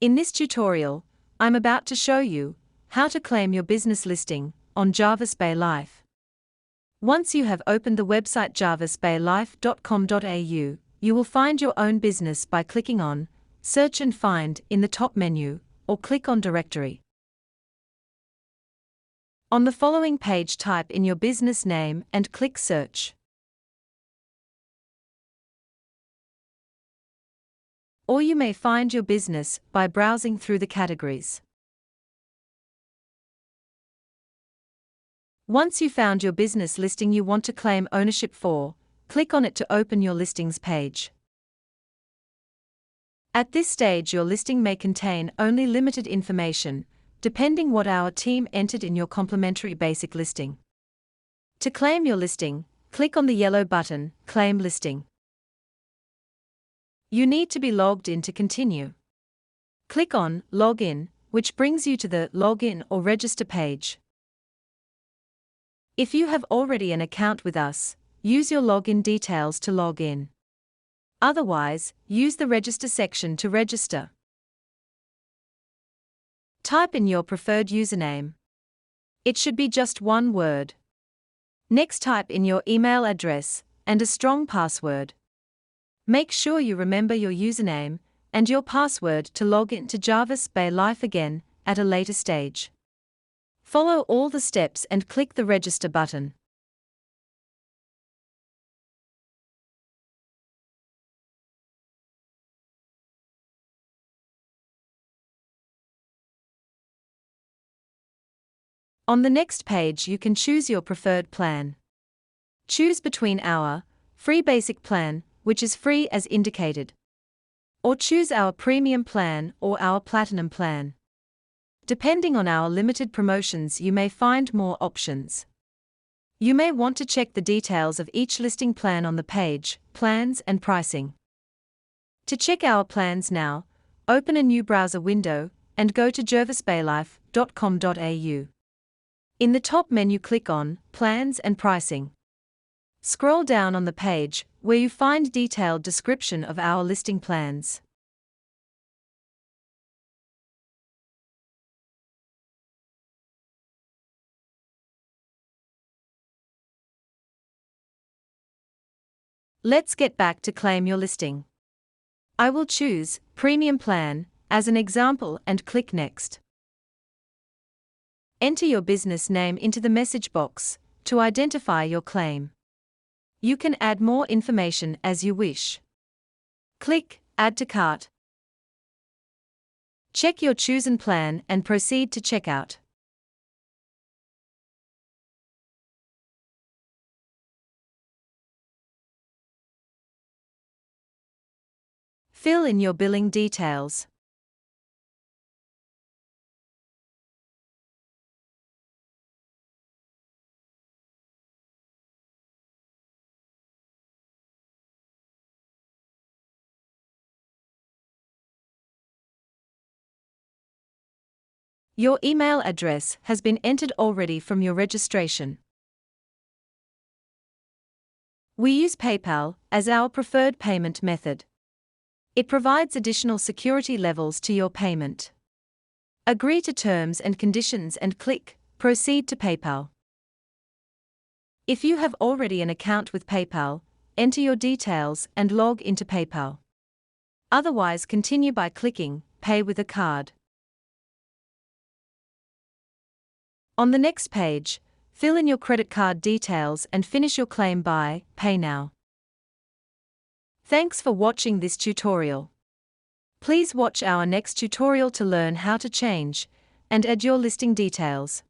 In this tutorial, I'm about to show you how to claim your business listing on Jervis Bay Life. Once you have opened the website jervisbaylife.com.au, you will find your own business by clicking on Search and Find in the top menu, or click on Directory. On the following page, type in your business name and click Search. Or you may find your business by browsing through the categories. Once you found your business listing you want to claim ownership for, click on it to open your listings page. At this stage your listing may contain only limited information, depending what our team entered in your complimentary basic listing. To claim your listing, click on the yellow button, Claim Listing. You need to be logged in to continue. Click on Login, which brings you to the Login or Register page. If you have already an account with us, use your login details to log in. Otherwise, use the Register section to register. Type in your preferred username. It should be just one word. Next, type in your email address and a strong password. Make sure you remember your username and your password to log in to Jervis Bay Life again at a later stage. Follow all the steps and click the Register button. On the next page you can choose your preferred plan. Choose between our free basic plan, which is free as indicated, or choose our premium plan or our platinum plan. Depending on our limited promotions you may find more options. You may want to check the details of each listing plan on the page, Plans and Pricing. To check our plans now, open a new browser window and go to jervisbaylife.com.au. In the top menu click on Plans and Pricing. Scroll down on the page where you find detailed description of our listing plans. Let's get back to claim your listing. I will choose Premium Plan as an example and click Next. Enter your business name into the message box to identify your claim. You can add more information as you wish. Click Add to Cart. Check your chosen plan and proceed to checkout. Fill in your billing details. Your email address has been entered already from your registration. We use PayPal as our preferred payment method. It provides additional security levels to your payment. Agree to terms and conditions and click Proceed to PayPal. If you have already an account with PayPal, enter your details and log into PayPal. Otherwise, continue by clicking Pay with a card. On the next page, fill in your credit card details and finish your claim by Pay Now. Thanks for watching this tutorial. Please watch our next tutorial to learn how to change and add your listing details.